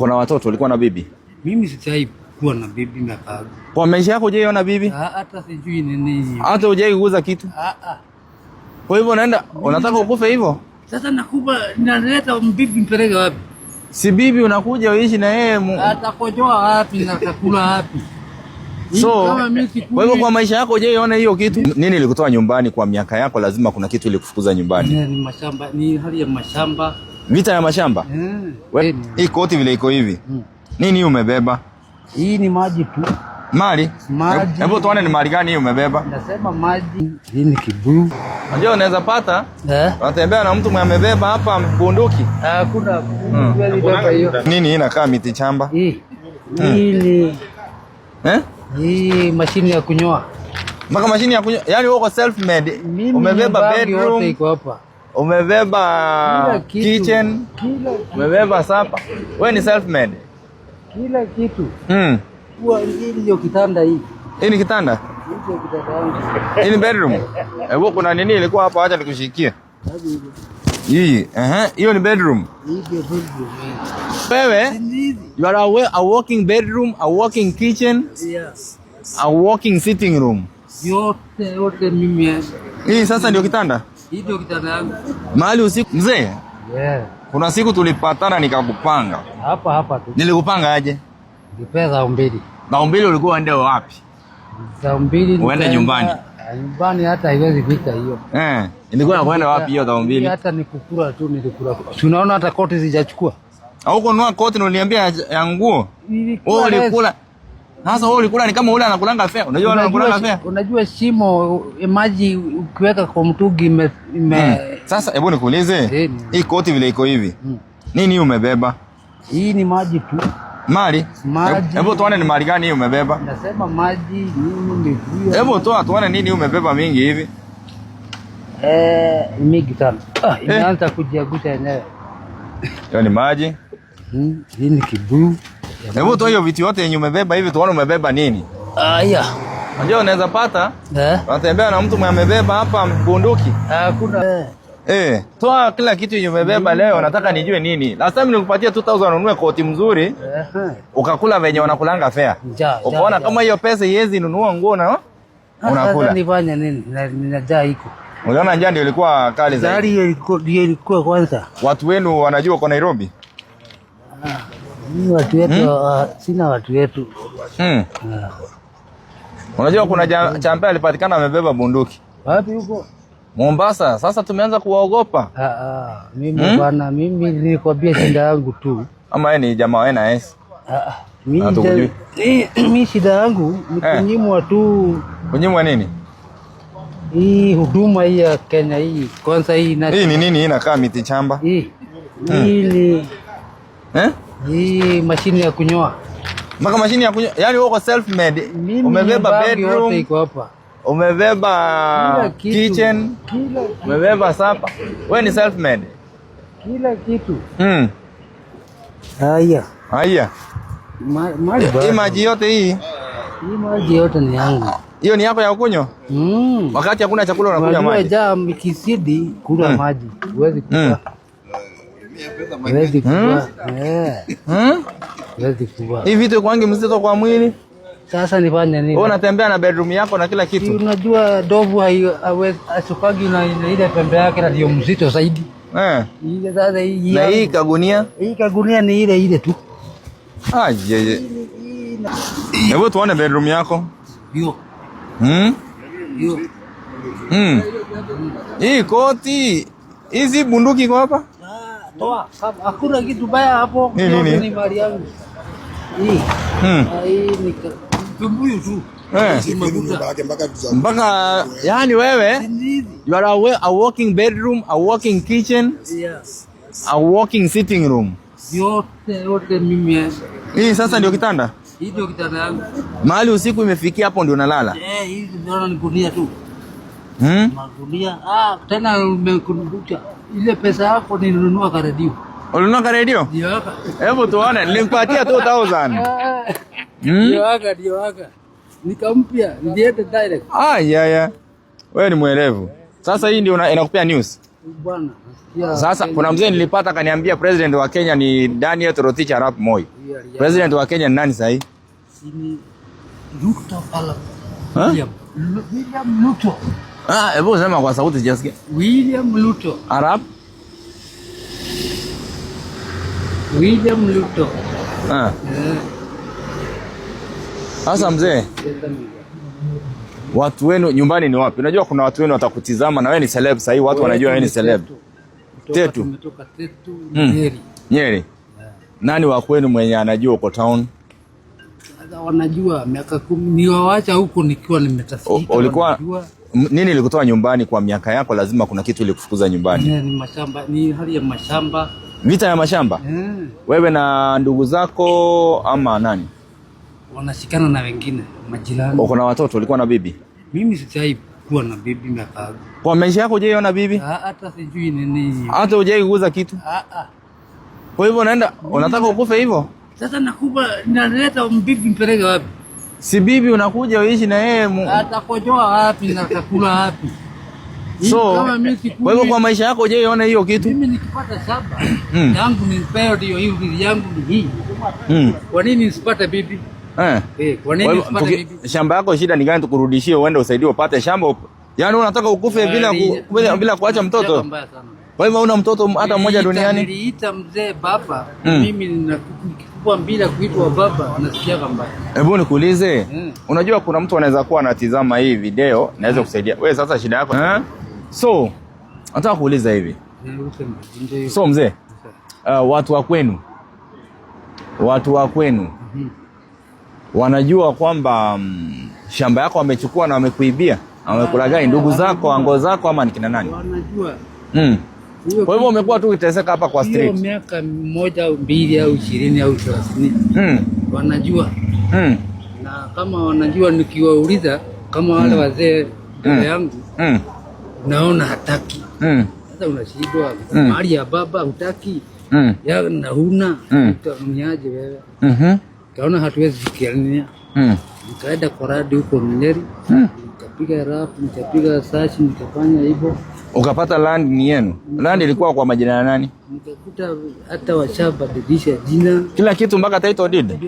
Kuna watoto ulikuwa na bibi? Mimi sijai kuwa na bibi miaka. Kwa maisha yako hujai ona bibi? Hata sijui nini. Hata hujai kuuza kitu? Kwa hivyo unaenda unataka ukufe hivyo? Sasa nakupa naleta bibi mpeleke wapi? Si bibi unakuja uishi na yeye. Atakojoa wapi na atakula wapi? So, kwa hivyo kwa maisha yako hujai ona hiyo kitu? Nini ilikutoa nyumbani kwa miaka yako? Lazima kuna kitu ilikufukuza nyumbani. Ni mashamba, ni hali ya mashamba. Vita ya mashamba? Hii koti vile iko hivi. Nini hii umebeba? Hii ni maji tu. Mali? Maji. Hebu tuone ni mali gani hii umebeba? Nasema maji. Hii ni kibuyu. Unajua unaweza pata? Unatembea na mtu mwenye amebeba hapa bunduki. Hakuna hiyo. Nini hii inakaa miti chamba? Hii ni hii mashini ya kunyoa. Mpaka mashini ya kunyoa. Yaani uko self made. Umebeba bedroom. Iko hapa. Umebeba kitchen. Umebeba sapa. Wewe ni self made. Kila kitu. Hii ndio kitanda hii. Hii ni kitanda? Hii ndio kitanda yangu. Hii ni bedroom. Hebu kuna nini ilikuwa hapa, acha nikushikie. Hii, hiyo ni bedroom. Hii ndio bedroom. Wewe, you are a walking bedroom, a walking kitchen. Yes. A walking sitting room. Yote mimi. Hii sasa ndio kitanda? Hii ndio kitanda yangu. Mahali usiku mzee? Yeah. Kuna siku tulipatana nikakupanga. Hapa tu. Nilikupanga aje? Nipeza 2. Na 2 ulikuwa uende wapi? Za 2 uende nyumbani. Nyumbani hata haiwezi fika hiyo. Ilikuwa nakwenda wapi hiyo za 2? Hata nikukula tu nilikula. Unaona hata koti zijachukua. Au kununua koti niliambia ya nguo? Wewe ulikula. Sasa wewe ulikula ni kama ule anakulanga fea. Unajua anakulanga fea? Unajua shimo maji ukiweka kwa mtungi Sasa hebu nikuulize. Hii koti vile iko hivi. Nini umebeba? Hii ni maji tu. Mali? Maji. Hebu tuone ni mali gani hii umebeba? Nasema maji, nini ndio. Hebu tuone nini umebeba mingi hivi? Mingi sana. Inaanza kujiagusha yenyewe. Hiyo ni maji. Hii ni kibuyu. Hebu toa hiyo vitu yote yenye umebeba hivi tuone umebeba nini? Haya. Unajua unaweza pata? Unatembea na mtu mwenye amebeba hapa bunduki. Hakuna. Toa kila kitu yenye umebeba leo, nataka nijue nini. Last time nilikupatia 2000 ununue koti mzuri. Ukakula venye wanakulanga fare. Ukaona kama hiyo pesa iwezi nunua nguo na unakula. Sasa nifanye nini? Ninajaa iko. Unaona njaa ndio ilikuwa kali zaidi. Hiyo ilikuwa kwanza. Watu wenu wanajua uko Nairobi? Ni watu wetu, sina watu wetu. Unajua kuna champe alipatikana amebeba bunduki. Wapi huko? Mombasa. Sasa tumeanza kuwaogopa. Mimi bwana, mimi nilikwambia shida yangu tu. Ama yeye ni jamaa wa NS? Mimi shida yangu ni kunyimwa tu. Kunyimwa nini? Hii huduma hii ya Kenya hii. Kwanza hii ni nini hii inakaa miti chamba? Hii hii mashini ya kunyoa. Mpaka mashini ya kunyoa. Yaani uko self made. Umebeba bedroom. Iko hapa. Umebeba kitchen. Umebeba sapa. Wewe ni self made. Kila kitu. Haya. Hii maji yote hii. Hii maji yote ni yangu. Hiyo ni yako ya kunywa? Wakati hakuna chakula unakunywa maji. Unajua mikisidi kula maji. Huwezi kula. Huwezi kula. Huwezi kula. Hii vitu kwangi mzito kwa mwili. Sasa nifanye nini? Wewe unatembea na bedroom yako na kila kitu. Unajua dovu asukagi na ile pembe yake ndio mzito zaidi. Ile sasa hii. Na hii kagunia? Hii kagunia ni ile tu. Aje. Hebu tuone bedroom yako. Hiyo. Hiyo. Hii koti. Hizi bunduki kwa hapa? Toa. Hakuna kitu baya hapo. Ni mali yangu. Hii. Hii ni kibuyu tu. Mpaka yani wewe you are a walking bedroom, a walking kitchen. Yes. A walking sitting room. Yote mimi. Hii sasa ndio kitanda? Hii ndio kitanda yangu. Mahali usiku imefikia hapo ndio unalala? Hii ndio ni gunia tu. Magunia. Tena umekumbusha ile pesa yako nilinunua kwa radio. Ulinunua kwa radio? Ndio. Hebu tuone, nilimpatia 2000. Ndio. Nikampia, nilienda direct. Wewe ni mwelevu. Sasa hii ndio inakupea news. Bwana. Sasa kuna mzee nilipata kaniambia president wa Kenya ni Daniel Toroitich Arap Moi. President wa Kenya ni nani sasa hivi? Ni Ruto pala. William Ruto. Hebu sema kwa sauti jasikia. William Ruto. Arap William Ruto. Sasa mzee, watu wenu nyumbani ni wapi? Unajua kuna watu wenu watakutizama na wewe ni celeb sasa hivi, watu wanajua wewe ni celeb. Tetu. Tumetoka Tetu, Nyeri. Nyeri. Nani wa kwenu mwenye anajua uko town? Sasa wanajua miaka 10 niwaacha huko nikiwa nimetafika. Ulikuwa nini ilikutoa nyumbani kwa miaka yako? Lazima kuna kitu ilikufukuza nyumbani. Ni mashamba, ni hali ya mashamba. Vita ya mashamba? Wewe na ndugu zako ama nani? Wanashikana na wengine majirani. Uko na watoto? Ulikuwa na bibi? Mimi sijai kuwa na bibi miaka. Kwa maisha yako hujaiona bibi? Hata sijui nini. Hata hujai kuuza kitu? Kwa hivyo unaenda unataka ukufe hivyo? Sasa nakupa naleta bibi mpeleke wapi? Si bibi unakuja uishi na yeye. Atakojoa wapi na atakula wapi? So, kwa hivyo kwa maisha yako hujaiona hiyo kitu? Mimi nikipata shamba yangu ni peo ndio hiyo yangu ni hii. Kwa nini nisipate bibi? Kwa nini nisipate bibi? Shamba yako shida ni gani tukurudishie uende usaidie upate shamba? Yaani unataka ukufe bila kuacha mtoto? Kwa hivyo una mtoto hata mmoja duniani? Niliita mzee baba, mimi nikikuwa bila kuitwa baba nasikia mbaya. Hebu nikuulize, unajua kuna mtu anaweza kuwa anatizama hii video naweza kusaidia. Wewe sasa shida yako. So, nataka kuuliza hivi. So mzee, watu wa kwenu wanajua kwamba shamba yako wamechukua na wamekuibia, wamekulagai ndugu zako, ango zako ama ni kina nani? Wanajua. Kwa hivyo umekuwa tu ukiteseka hapa kwa street. Hiyo miaka 1 au 2 au 20 au 30. Wanajua. Na kama wanajua nikiwauliza kama wale wazee mbele yangu naona hataki. Sasa unashindwa mali ya baba hutaki. Ya na huna utaniaje wewe? Kaona hatuwezi fikiria. Nikaenda kwa radi huko Nyeri. Nikapiga rap, nikapiga search, nikafanya hivyo. Ukapata land ni yenu. Land ilikuwa kwa majina ya nani? Nikakuta hata washabadilisha jina. Kila kitu mpaka title deed.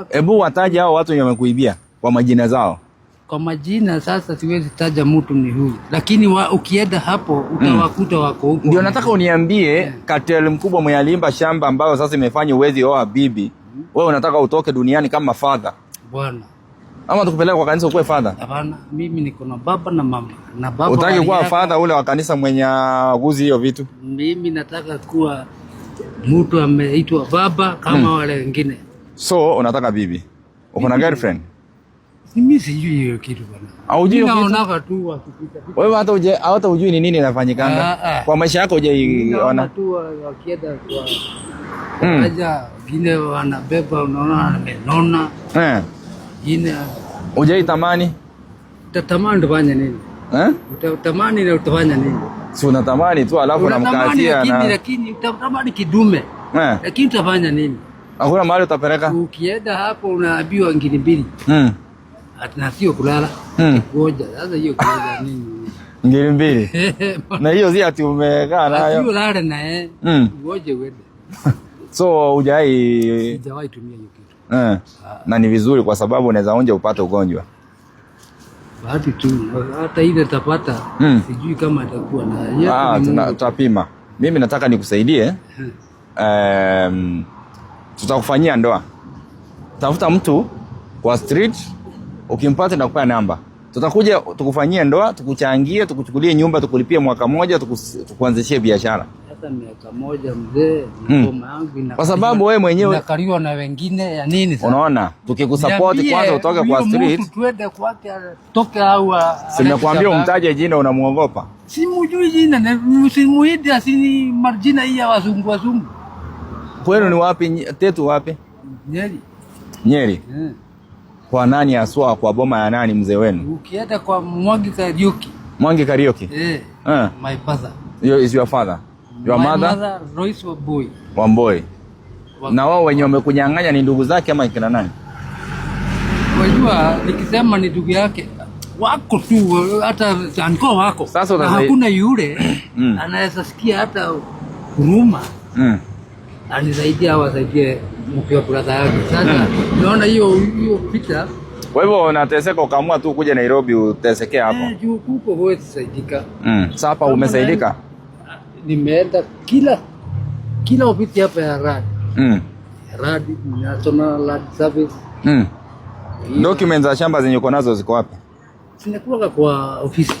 Hebu wataje hao watu wenye wamekuibia kwa majina zao. Kwa majina sasa siwezi taja mtu ni huyu. Lakini ukienda hapo utawakuta wako huko. Ndio nataka uniambie cartel mkubwa mwenye alimba shamba ambayo sasa imefanya uwezi oa bibi. Wewe unataka utoke duniani kama father. Bwana. Ama tukupeleka kwa kanisa ukue father? Hapana, mimi niko na baba na mama. Na baba utaki kuwa father ule wa kanisa mwenye guzi hiyo vitu? Mimi nataka kuwa mtu ameitwa baba kama wale wengine. So unataka bibi? Uko na girlfriend? Mimi sijui hiyo kitu bwana. Haujui kitu? Naona tu wakipita. Wewe hata hujui ni nini inafanyikanga? Kwa maisha yako hujaiona? Tu wakienda kwa haja vile wanabeba unaona amenona. Jina hujaitamani? Utatamani tufanye nini? Utatamani na utafanya nini? Si unatamani tu alafu unamkatia na lakini utatamani kidume. Lakini utafanya nini? Hakuna mahali utapeleka. Ukienda hapo unaambiwa ngiri mbili. Na sio kulala. Ngoja. Sasa hiyo kulala nini? Ngiri mbili. Na hiyo si ati umekaa nayo. Sio lala na ngoje uende. So hujawahi tumia hiyo kitu. Na ni vizuri kwa sababu unaweza onja upate ugonjwa. Bahati tu hata ile tapata sijui kama atakuwa na tutapima. Mimi nataka nikusaidie. Tutakufanyia ndoa. Tafuta mtu kwa street, ukimpata na kupa namba. Tutakuja tukufanyie ndoa, tukuchangie, tukuchukulie nyumba, tukulipie mwaka mmoja, tukuanzishie biashara. Hata miaka moja mzee, ngoma yangu ina. Kwa sababu wewe mwenyewe unakaliwa na wengine ya nini sasa? Unaona? Tukikusupport kwanza utoke kwa street. Mtu tuende kwake toke au sinakwambia umtaje jina unamuogopa. Simujui jina, simuidi asini marjina hii ya wazungu. Kwenu ni wapi? Tetu wapi? Nyeri. Nyeri. Kwa nani aswa kwa boma ya nani mzee wenu? Ukienda kwa Mwangi Karaoke. Mwangi Karaoke? My father. Is your father? Your mother? My mother Royce Wamboi. Wamboi. Na wao wenye wamekunyang'anya ni ndugu zake ama kina nani? Unajua nikisema ni ndugu yake wako tu, hata anko wako. Sasa hakuna yule anaweza sikia hata huruma anisaidia au asaidie mkiwa brother yake. Sasa naona hiyo picha. Kwa hivyo unateseka ukaamua tu kuja Nairobi uteseke hapo. Juu huko huwezi saidika. Sasa hapa umesaidika? Nimeenda kila ofisi hapa ya RAD. RAD, National Land Service. Documents za shamba zenye uko nazo ziko wapi? Zinakuwa kwa ofisi.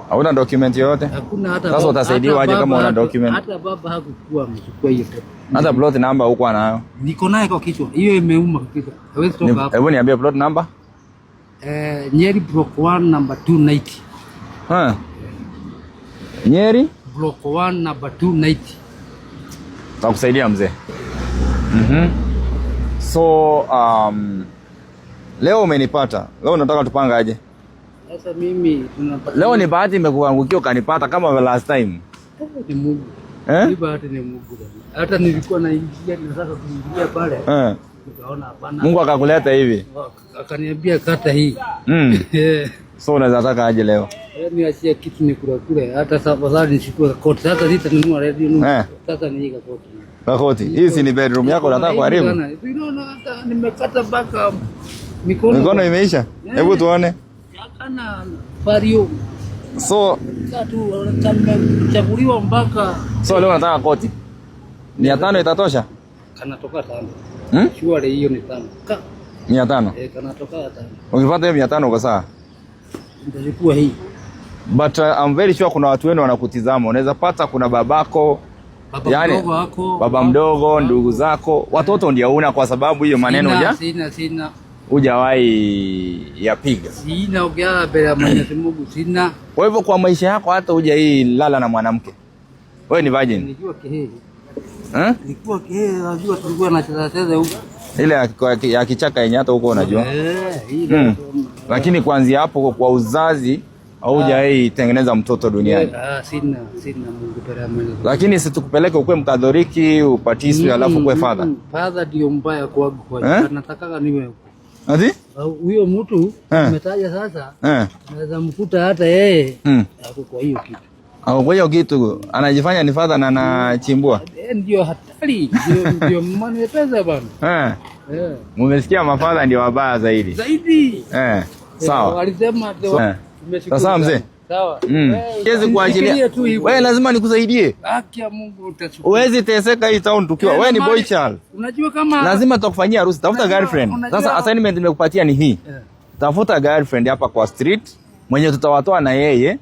Hauna document yoyote? Hakuna hata. Sasa utasaidiwa aje kama una document? Hata baba hakuchukua amechukua hiyo. Hata plot number huko anayo? Niko nayo kwa kichwa. Hiyo imeuma kwa kichwa. Hawezi toka hapo. Hebu niambie plot number. Nyeri block 1 number 290. Nyeri block 1 number 290. Takusaidia mzee. So leo umenipata. Leo nataka tupanga aje? Sasa mimi tunapata. Leo ni bahati imekuangukia ukanipata kama last time. Ni Mungu. Ni bahati ni Mungu. Hata nilikuwa naingia nataka kuingia pale. Nikaona hapana. Mungu akakuleta hivi. Akaniambia kata hii. So unaweza taka aje leo? Niachie kitu nikule. Hata sasa nishukue koti. Sasa sitanunua radio nunua. Sasa niika koti. Koti. Hii si ni bedroom yako unataka kuharibu? Unaona hata nimekata mpaka mikono. Mikono imeisha? Hebu tuone. Kana fario. So tatu chaguliwa mpaka. So leo nataka koti. 500 itatosha? Kanatoka 5. Sure hiyo ni 5. 500? Kanatoka 5. Ukipata hiyo 500 uko sawa? Nitachukua hii. But I'm very sure kuna watu wenu wanakutizama. Unaweza pata kuna babako, baba mdogo, ndugu zako, watoto ndio una kwa sababu hiyo maneno sina. Hujawahi yapiga. Sina ongea bila Mwenyezi Mungu sina. Kwa hivyo kwa maisha yako hata hujai lala na mwanamke. Wewe ni virgin? Nilikuwa Kihehe. Nilikuwa Kihehe, najua tulikuwa tunacheza huko. Ile ya kichaka yenye hata huko unajua. Lakini kuanzia hapo kwa uzazi haujawahi tengeneza mtoto duniani. Sina Mungu bila Mwenyezi. Lakini situkupeleke ukwe Mkatholiki upatiswe alafu ukwe father. Father ndio mbaya kwangu. Nataka niwe ati? Huyo mtu umetaja sasa. Naweza mkuta hata yeye ako kwa hiyo kitu. Kwa hiyo kitu anajifanya ni father na anachimbua. Ndio hatari. Ndio mwana pesa bana. Mumesikia mafadha ndio wabaya zaidi. Sawa. Walisema sasa mzee. Sawa. Siwezi kuachilia. Wewe lazima nikusaidie. Haki ya Mungu utachukua. Uwezi teseka hii town tukiwa. Wewe ni boy child. Unajua kama lazima tutakufanyia harusi. Tafuta girlfriend. Sasa assignment nimekupatia ni hii. Tafuta girlfriend hapa kwa street mwenye tutawatoa na yeye.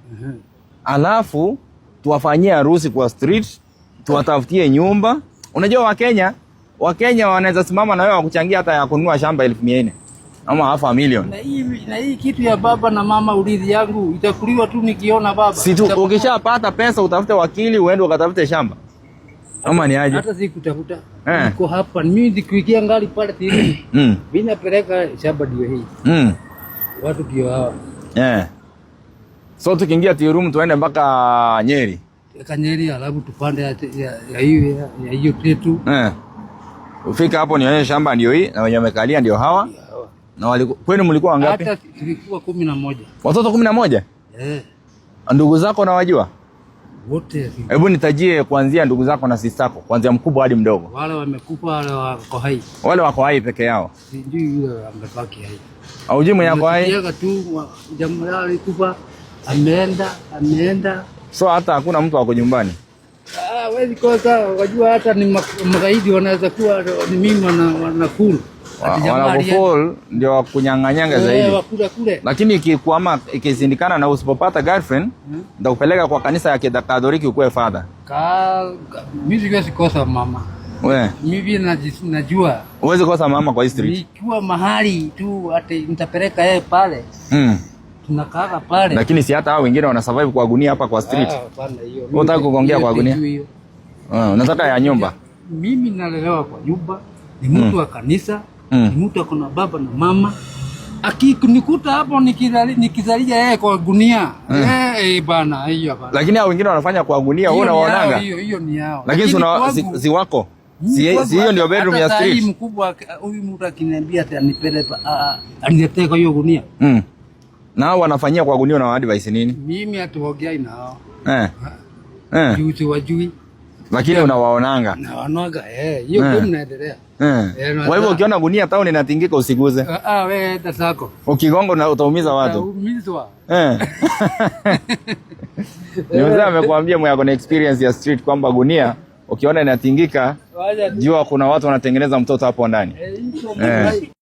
Alafu tuwafanyie harusi kwa street, tuwatafutie nyumba. Unajua Wakenya wanaweza simama na wewe wakuchangia hata ya kununua shamba 1,400 ama $500,000. Na hii kitu ya baba na mama urithi yangu itakuliwa tu nikiona baba. Si tu ukishapata pesa utafute wakili uende ukatafute shamba. Ama ni aje? Hata sikutafuta. Niko hapa mimi nikiingia ngali pale tini. Mimi napeleka shamba ndio hii. Watu ndio hawa. So tukiingia tea room tuende mpaka Nyeri. Nyeri alafu tupande ya hiyo tetu. Ufika hapo nionyeshe shamba ndio hii na wenye wamekalia ndio hawa. Na kwenu mlikuwa wangapi? Hata tulikuwa 11. Watoto 11? Ndugu zako nawajua? Wote. Hebu nitajie kuanzia ndugu zako na sisi zako, kuanzia mkubwa hadi mdogo. Wale wamekufa, wale wako hai. Wale wako hai peke yao. Sijui yule amebaki hai. Haujui mwenye wako hai? Yeye tu jamaa alikufa, ameenda. So hata hakuna mtu wako nyumbani. Wewe kosa wajua hata ni magaidi wanaweza kuwa ni mimi wanakula. Wanakufall ndio kunyang'anyanga zaidi. Kule. Lakini ikikwama ikizindikana na usipopata girlfriend, nitakupeleka kwa kanisa ya Katoliki ukue father. Mimi siwezi kosa mama. Wewe. Mimi najua. Uwezi kosa mama kwa street. Nikiwa mahali tu hata nitapeleka yeye pale. Tunakaa pale. Lakini si hata hao wengine wana survive kwa gunia hapa kwa street. Hapana hiyo. Unataka kuongea kwa gunia? Unataka ya nyumba? Mimi nalelewa kwa nyumba. Ni mtu wa kanisa. Ni mtu akona baba na mama. Akinikuta hapo nikizalia yeye kwa gunia. Bana hiyo bana. Lakini hao wengine wanafanya kwa gunia, wewe unaonaga? Hiyo ni yao. Lakini si wako. Si hiyo ndio bedroom ya street. Hata mkubwa huyu mtu akiniambia ati anipeleka aniletee kwa hiyo gunia. Na hao wanafanyia kwa gunia na advice nini? Mimi hatuongei nao. Yuti wajui. Lakini unawaonanga. Na wanaga hiyo game inaendelea. Kwa hivyo ukiona gunia town inatingika usiguze. Wewe tatako. Ukigonga na utaumiza watu. Utaumizwa. Ni mzee amekwambia mwe na experience ya street kwamba gunia ukiona inatingika jua kuna watu wanatengeneza mtoto hapo ndani.